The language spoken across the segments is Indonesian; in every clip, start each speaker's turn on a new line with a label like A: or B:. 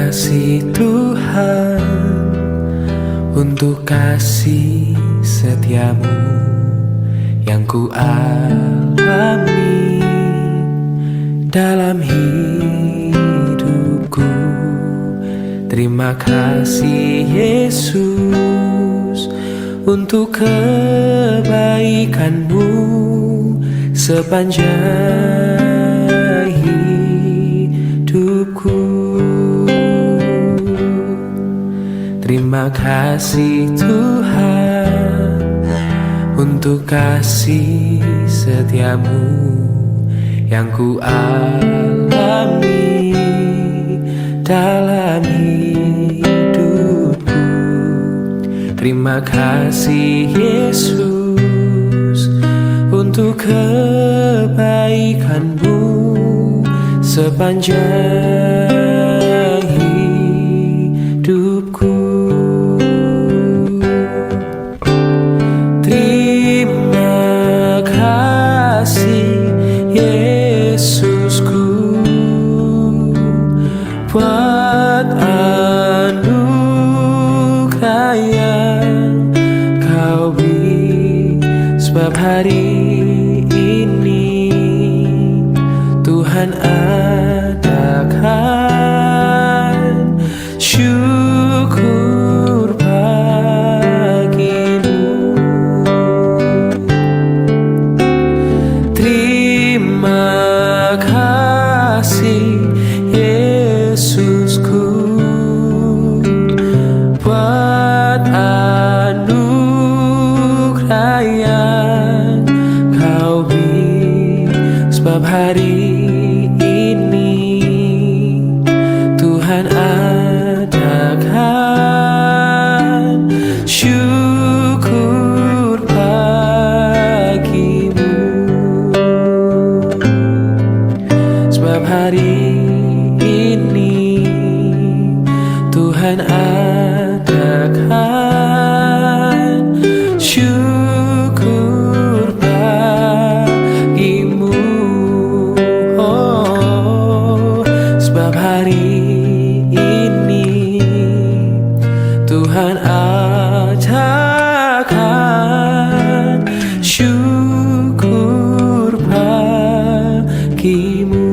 A: kasih Tuhan untuk kasih setiamu yang ku alami dalam hidupku. Terima kasih Yesus untuk kebaikanmu sepanjang hidupku. Terima kasih Tuhan untuk kasih setiamu yang ku alami dalam hidupku. Terima kasih Yesus untuk kebaikanmu sepanjang hidupku. Terima kasih Yesusku buat anugerah yang kau beri, sebab hari ini Tuhan adakan syukur bagimu. Terima kasih Yesusku buat anugerah yang kau beri, sebab hari ini Tuhan adakan syukur bagimu. Sebab hari ini Tuhan adakan syukur bagimu. Oh, sebab hari ini Tuhan adakan syukur bagimu.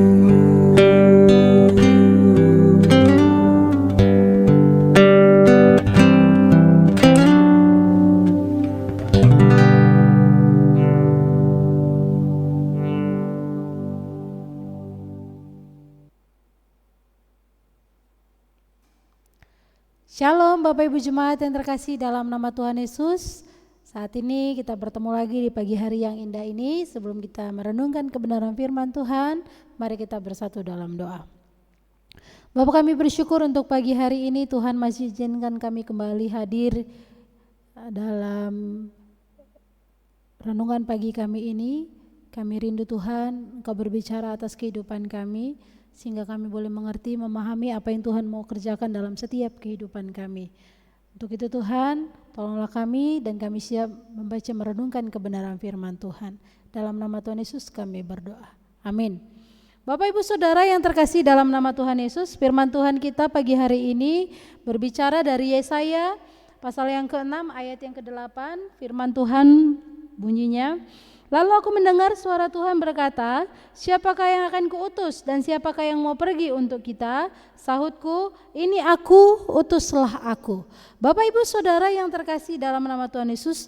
B: Shalom Bapak Ibu Jemaat yang terkasih dalam nama Tuhan Yesus. Saat ini kita bertemu lagi di pagi hari yang indah ini. Sebelum kita merenungkan kebenaran firman Tuhan, mari kita bersatu dalam doa. Bapak, kami bersyukur untuk pagi hari ini Tuhan masih izinkan kami kembali hadir dalam renungan pagi kami ini. Kami rindu Tuhan, Engkau berbicara atas kehidupan kami, sehingga kami boleh mengerti, memahami apa yang Tuhan mau kerjakan dalam setiap kehidupan kami. Untuk itu Tuhan, tolonglah kami dan kami siap membaca merenungkan kebenaran firman Tuhan. Dalam nama Tuhan Yesus kami berdoa. Amin. Bapak Ibu Saudara yang terkasih dalam nama Tuhan Yesus, firman Tuhan kita pagi hari ini berbicara dari Yesaya pasal yang ke-6 ayat yang ke-8. Firman Tuhan bunyinya, lalu aku mendengar suara Tuhan berkata, siapakah yang akan kuutus dan siapakah yang mau pergi untuk kita? Sahutku, ini aku, utuslah aku. Bapak Ibu Saudara yang terkasih dalam nama Tuhan Yesus,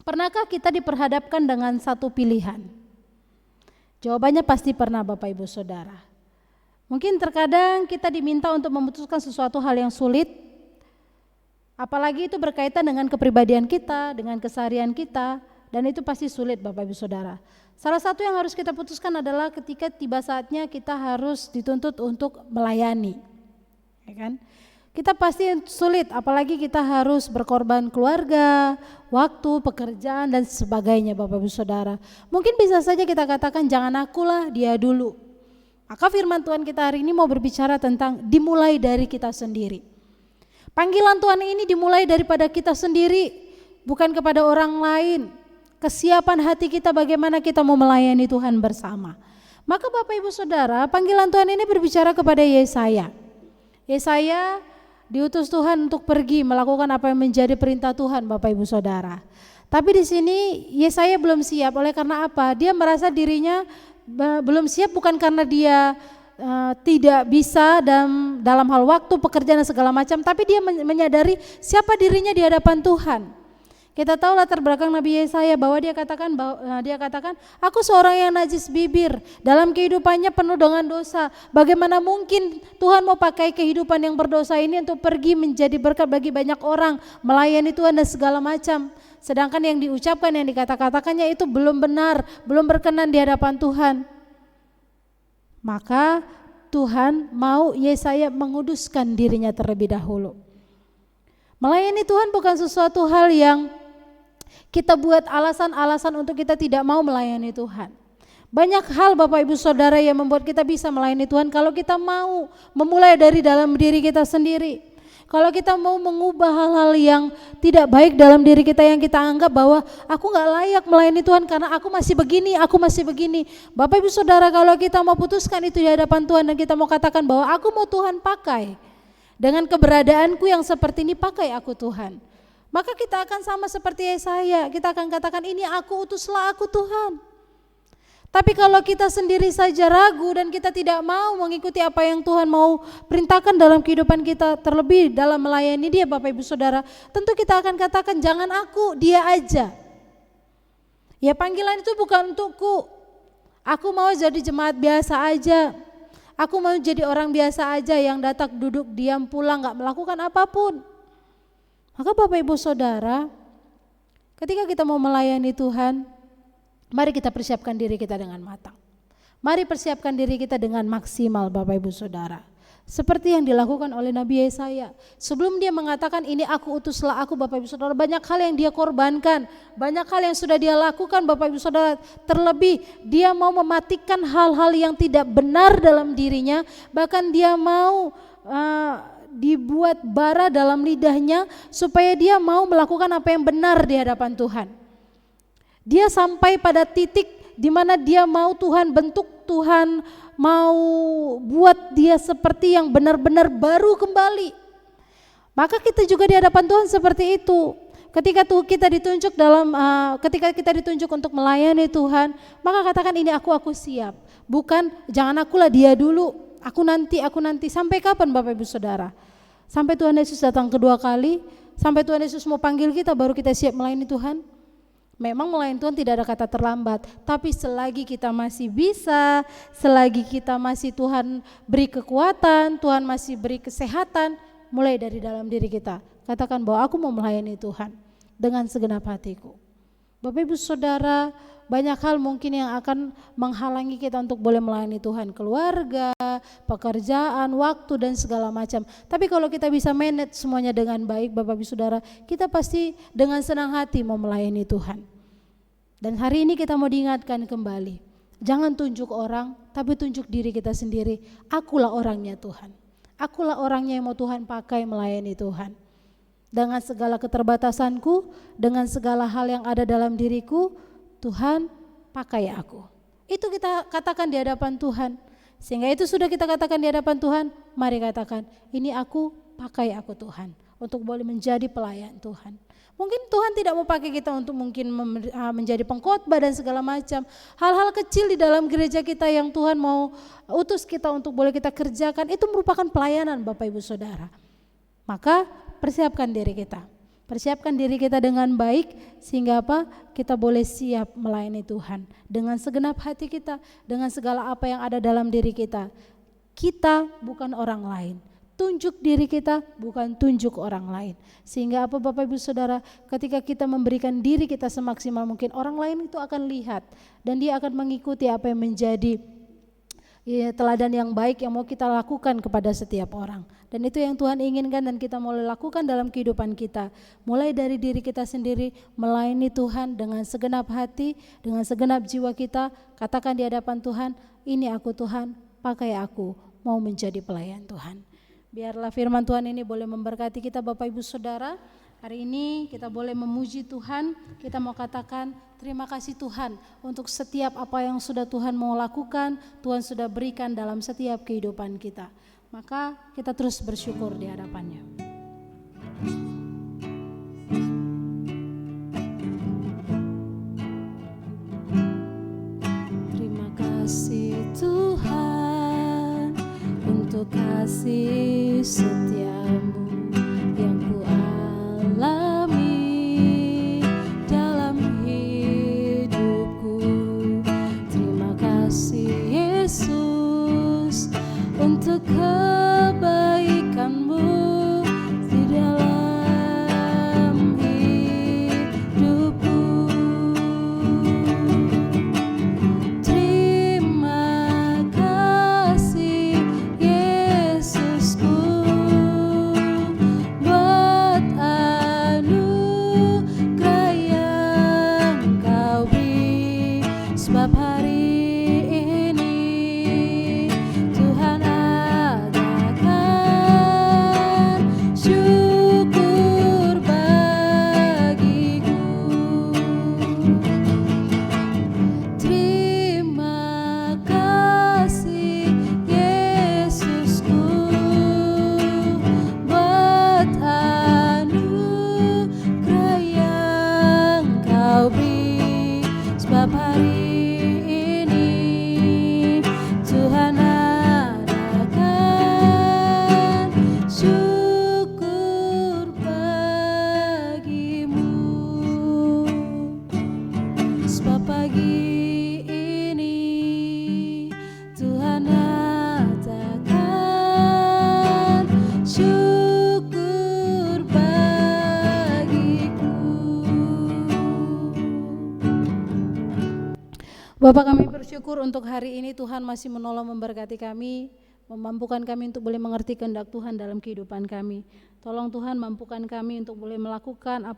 B: pernahkah kita diperhadapkan dengan satu pilihan? Jawabannya pasti pernah Bapak Ibu Saudara. Mungkin terkadang kita diminta untuk memutuskan sesuatu hal yang sulit, apalagi itu berkaitan dengan kepribadian kita, dengan keseharian kita. Dan itu pasti sulit Bapak Ibu Saudara. Salah satu yang harus kita putuskan adalah ketika tiba saatnya kita harus dituntut untuk melayani, ya kan? Kita pasti sulit, apalagi kita harus berkorban keluarga, waktu, pekerjaan dan sebagainya Bapak Ibu Saudara. Mungkin bisa saja kita katakan jangan akulah, dia dulu. Maka firman Tuhan kita hari ini mau berbicara tentang dimulai dari kita sendiri. Panggilan Tuhan ini dimulai daripada kita sendiri, bukan kepada orang lain. Kesiapan hati kita bagaimana kita mau melayani Tuhan bersama. Maka Bapak Ibu Saudara, panggilan Tuhan ini berbicara kepada Yesaya. Yesaya diutus Tuhan untuk pergi melakukan apa yang menjadi perintah Tuhan, Bapak Ibu Saudara. Tapi di sini Yesaya belum siap. Oleh karena apa? Dia merasa dirinya belum siap, bukan karena dia tidak bisa dalam hal waktu, pekerjaan dan segala macam, tapi dia menyadari siapa dirinya di hadapan Tuhan. Kita tahu latar belakang Nabi Yesaya bahwa dia katakan, aku seorang yang najis bibir, dalam kehidupannya penuh dengan dosa. Bagaimana mungkin Tuhan mau pakai kehidupan yang berdosa ini untuk pergi menjadi berkat bagi banyak orang, melayani Tuhan dan segala macam. Sedangkan yang diucapkan, yang dikata-katakannya itu belum benar, belum berkenan di hadapan Tuhan. Maka Tuhan mau Yesaya menguduskan dirinya terlebih dahulu. Melayani Tuhan bukan sesuatu hal yang kita buat alasan-alasan untuk kita tidak mau melayani Tuhan. Banyak hal Bapak Ibu Saudara yang membuat kita bisa melayani Tuhan kalau kita mau memulai dari dalam diri kita sendiri. Kalau kita mau mengubah hal-hal yang tidak baik dalam diri kita yang kita anggap bahwa aku gak layak melayani Tuhan karena aku masih begini. Bapak Ibu Saudara, kalau kita mau putuskan itu di hadapan Tuhan dan kita mau katakan bahwa aku mau Tuhan pakai dengan keberadaanku yang seperti ini, pakai aku Tuhan. Maka kita akan sama seperti Yesaya, kita akan katakan ini aku, utuslah aku Tuhan. Tapi kalau kita sendiri saja ragu dan kita tidak mau mengikuti apa yang Tuhan mau perintahkan dalam kehidupan kita, terlebih dalam melayani Dia Bapak Ibu Saudara, tentu kita akan katakan jangan aku, Dia aja. Ya panggilan itu bukan untukku, aku mau jadi jemaat biasa aja, aku mau jadi orang biasa aja yang datang duduk diam pulang gak melakukan apapun. Maka Bapak Ibu Saudara, ketika kita mau melayani Tuhan, mari kita persiapkan diri kita dengan matang. Mari persiapkan diri kita dengan maksimal Bapak Ibu Saudara. Seperti yang dilakukan oleh Nabi Yesaya. Sebelum dia mengatakan ini aku, utuslah aku Bapak Ibu Saudara, banyak hal yang dia korbankan, banyak hal yang sudah dia lakukan Bapak Ibu Saudara. Terlebih dia mau mematikan hal-hal yang tidak benar dalam dirinya, bahkan dia mau dibuat bara dalam lidahnya supaya dia mau melakukan apa yang benar di hadapan Tuhan. Dia sampai pada titik di mana dia mau Tuhan bentuk, Tuhan mau buat dia seperti yang benar-benar baru kembali. Maka kita juga di hadapan Tuhan seperti itu. Ketika kita ditunjuk ketika kita ditunjuk untuk melayani Tuhan, maka katakan ini aku siap. Bukan jangan akulah, dia dulu, aku nanti. Sampai kapan Bapak Ibu Saudara? Sampai Tuhan Yesus datang kedua kali, sampai Tuhan Yesus mau panggil kita baru kita siap melayani Tuhan. Memang melayani Tuhan tidak ada kata terlambat, tapi selagi kita masih bisa, selagi kita masih Tuhan beri kekuatan, Tuhan masih beri kesehatan, mulai dari dalam diri kita, katakan bahwa aku mau melayani Tuhan dengan segenap hatiku. Bapak Ibu Saudara, banyak hal mungkin yang akan menghalangi kita untuk boleh melayani Tuhan, keluarga, pekerjaan, waktu dan segala macam. Tapi kalau kita bisa manage semuanya dengan baik Bapak Ibu Saudara, kita pasti dengan senang hati mau melayani Tuhan. Dan hari ini kita mau diingatkan kembali, jangan tunjuk orang, tapi tunjuk diri kita sendiri. Akulah orangnya Tuhan, akulah orangnya yang mau Tuhan pakai melayani Tuhan. Dengan segala keterbatasanku, dengan segala hal yang ada dalam diriku, Tuhan pakai aku. Itu kita katakan di hadapan Tuhan. Sehingga itu sudah kita katakan di hadapan Tuhan, mari katakan, ini aku, pakai aku Tuhan, untuk boleh menjadi pelayan Tuhan. Mungkin Tuhan tidak mau pakai kita untuk mungkin menjadi pengkhotbah dan segala macam. Hal-hal kecil di dalam gereja kita yang Tuhan mau utus kita untuk boleh kita kerjakan, itu merupakan pelayanan Bapak Ibu Saudara. Maka persiapkan diri kita. Persiapkan diri kita dengan baik sehingga apa? Kita boleh siap melayani Tuhan dengan segenap hati kita, dengan segala apa yang ada dalam diri kita. Kita bukan orang lain. Tunjuk diri kita, bukan tunjuk orang lain. Sehingga apa Bapak Ibu Saudara, ketika kita memberikan diri kita semaksimal mungkin, orang lain itu akan lihat dan dia akan mengikuti apa yang menjadi teladan yang baik yang mau kita lakukan kepada setiap orang. Dan itu yang Tuhan inginkan dan kita mulai lakukan dalam kehidupan kita. Mulai dari diri kita sendiri, melayani Tuhan dengan segenap hati, dengan segenap jiwa kita. Katakan di hadapan Tuhan, ini aku Tuhan, pakai aku, mau menjadi pelayan Tuhan. Biarlah firman Tuhan ini boleh memberkati kita Bapak Ibu Saudara. Hari ini kita boleh memuji Tuhan, kita mau katakan terima kasih Tuhan untuk setiap apa yang sudah Tuhan mau lakukan, Tuhan sudah berikan dalam setiap kehidupan kita. Maka kita terus bersyukur di hadapannya. Terima kasih Tuhan untuk kasih setiamu yang ku alami dalam hidupku. Terima kasih Yesus untuk kebaikanmu di dalam hidupku. Terima kasih Yesusku buat anugerah yang Kau beri, sebab hari ini Tuhan adakan syukur bagiku. Terima kasih Yesusku buat anugerah yang Kau beri, sebab hari ini Tuhan adakan syukur bagimu. Sebab pagi ini Tuhan adakan syukur bagiku. Bapak, kami bersyukur untuk hari ini Tuhan masih menolong memberkati kami, memampukan kami untuk boleh mengerti kehendak Tuhan dalam kehidupan kami. Tolong Tuhan mampukan kami untuk boleh melakukan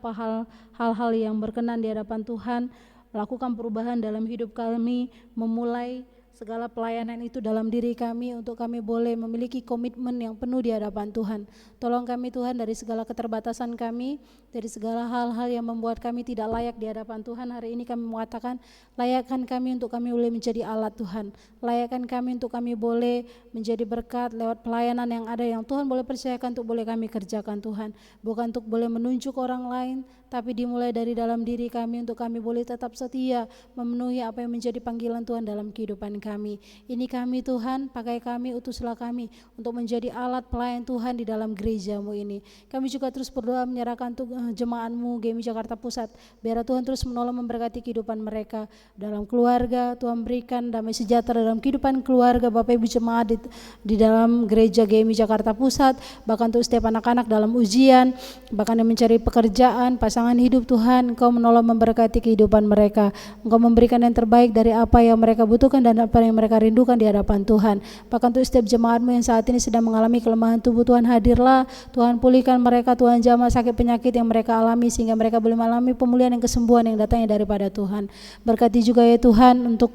B: hal-hal yang berkenan di hadapan Tuhan, melakukan perubahan dalam hidup kami, memulai segala pelayanan itu dalam diri kami untuk kami boleh memiliki komitmen yang penuh di hadapan Tuhan. Tolong kami Tuhan dari segala keterbatasan kami, dari segala hal-hal yang membuat kami tidak layak di hadapan Tuhan. Hari ini kami mengatakan, layakkan kami untuk kami boleh menjadi alat Tuhan. Layakkan kami untuk kami boleh menjadi berkat lewat pelayanan yang ada yang Tuhan boleh percayakan untuk boleh kami kerjakan Tuhan. Bukan untuk boleh menunjuk orang lain, tapi dimulai dari dalam diri kami untuk kami boleh tetap setia memenuhi apa yang menjadi panggilan Tuhan dalam kehidupan kami. Ini kami Tuhan, pakai kami, utuslah kami untuk menjadi alat pelayan Tuhan di dalam gereja-Mu ini. Kami juga terus berdoa menyerahkan untuk jemaat-Mu GMI Jakarta Pusat, biar Tuhan terus menolong memberkati kehidupan mereka dalam keluarga. Tuhan berikan damai sejahtera dalam kehidupan keluarga Bapak Ibu jemaat di dalam gereja GMI Jakarta Pusat, bahkan untuk setiap anak-anak dalam ujian, bahkan yang mencari pekerjaan, pasangan hidup. Tuhan, Engkau menolong memberkati kehidupan mereka. Engkau memberikan yang terbaik dari apa yang mereka butuhkan dan apa yang mereka rindukan di hadapan Tuhan. Bahkan untuk setiap jemaat-Mu yang saat ini sedang mengalami kelemahan tubuh, Tuhan hadirlah. Tuhan pulihkan mereka, Tuhan jamah sakit penyakit yang mereka alami sehingga mereka boleh mengalami pemulihan dan kesembuhan yang datangnya daripada Tuhan. Berkati juga ya Tuhan untuk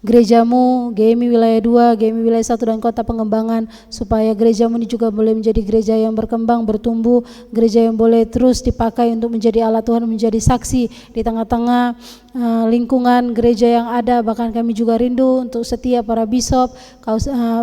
B: gereja-Mu, GMI Wilayah 2, GMI Wilayah 1 dan Kota Pengembangan, supaya gereja-Mu ini juga boleh menjadi gereja yang berkembang, bertumbuh, gereja yang boleh terus dipakai untuk menjadi alat Tuhan, menjadi saksi di tengah-tengah lingkungan gereja yang ada. Bahkan kami juga rindu untuk setiap para bishop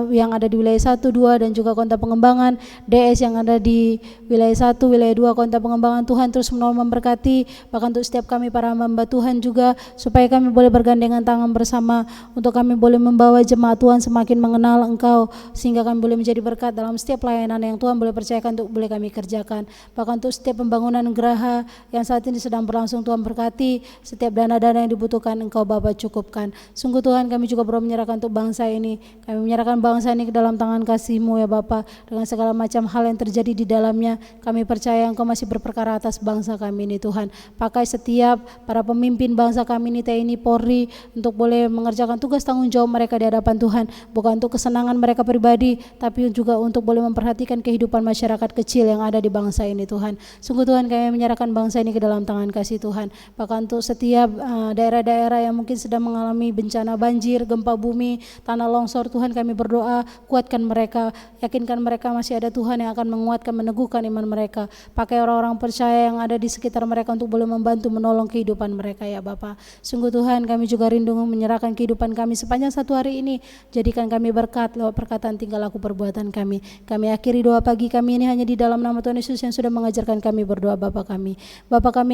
B: yang ada di wilayah 1, 2 dan juga Kota Pengembangan, DS yang ada di wilayah 1, wilayah 2, Kota Pengembangan. Tuhan terus menolong memberkati, bahkan untuk setiap kami para hamba Tuhan juga, supaya kami boleh bergandengan tangan bersama untuk kami boleh membawa jemaat Tuhan semakin mengenal Engkau, sehingga kami boleh menjadi berkat dalam setiap pelayanan yang Tuhan boleh percayakan untuk boleh kami kerjakan. Bahkan untuk setiap pembangunan geraha yang saat ini sedang berlangsung, Tuhan berkati setiap dana-dana yang dibutuhkan, Engkau Bapa cukupkan. Sungguh Tuhan, kami juga berdoa menyerahkan untuk bangsa ini. Kami menyerahkan bangsa ini ke dalam tangan kasih-Mu ya Bapa, dengan segala macam hal yang terjadi di dalamnya. Kami percaya Engkau masih berperkara atas bangsa kami ini Tuhan. Pakai setiap para pemimpin bangsa kami ini, TNI, Polri, untuk boleh mengerjakan tugas tanggung jawab mereka di hadapan Tuhan, bukan untuk kesenangan mereka pribadi, tapi juga untuk boleh memperhatikan kehidupan masyarakat kecil yang ada di bangsa ini Tuhan. Sungguh Tuhan, kami menyerahkan bangsa ini ke dalam tangan kasih Tuhan. Bahkan untuk setiap daerah-daerah yang mungkin sedang mengalami bencana banjir, gempa bumi, tanah longsor. Tuhan, kami berdoa, kuatkan mereka, yakinkan mereka masih ada Tuhan yang akan menguatkan, meneguhkan iman mereka. Pakai orang-orang percaya yang ada di sekitar mereka untuk boleh membantu menolong kehidupan mereka ya Bapa. Sungguh Tuhan, kami juga rindu menyerahkan kehidupan kami sepanjang satu hari ini. Jadikan kami berkat lewat perkataan tingkah laku perbuatan kami. Kami akhiri doa pagi kami ini hanya di dalam nama Tuhan Yesus yang sudah mengajarkan kami berdoa. Bapa kami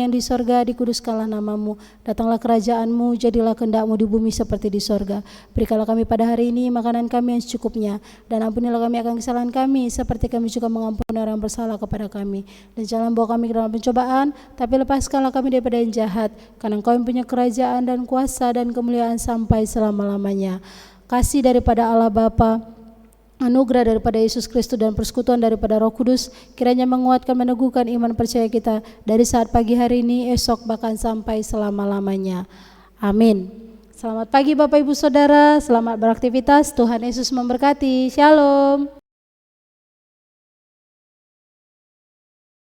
B: yang di sorga, dikuduskanlah namamu, datanglah kerajaanmu, jadilah kehendakmu di bumi seperti di sorga. Berikanlah kami pada hari ini makanan kami yang secukupnya, dan ampunilah kami akan kesalahan kami seperti kami juga mengampuni orang yang bersalah kepada kami. Dan jangan bawa kami ke dalam pencobaan, tapi lepaskanlah kami daripada yang jahat, karena Engkau yang punya kerajaan dan kuasa dan kemuliaan sampai selama-lamanya. Kasih daripada Allah Bapa, anugerah daripada Yesus Kristus dan persekutuan daripada Roh Kudus kiranya menguatkan, meneguhkan iman percaya kita dari saat pagi hari ini, esok, bahkan sampai selama-lamanya. Amin. Selamat pagi Bapak Ibu Saudara, selamat beraktivitas. Tuhan Yesus memberkati. Shalom.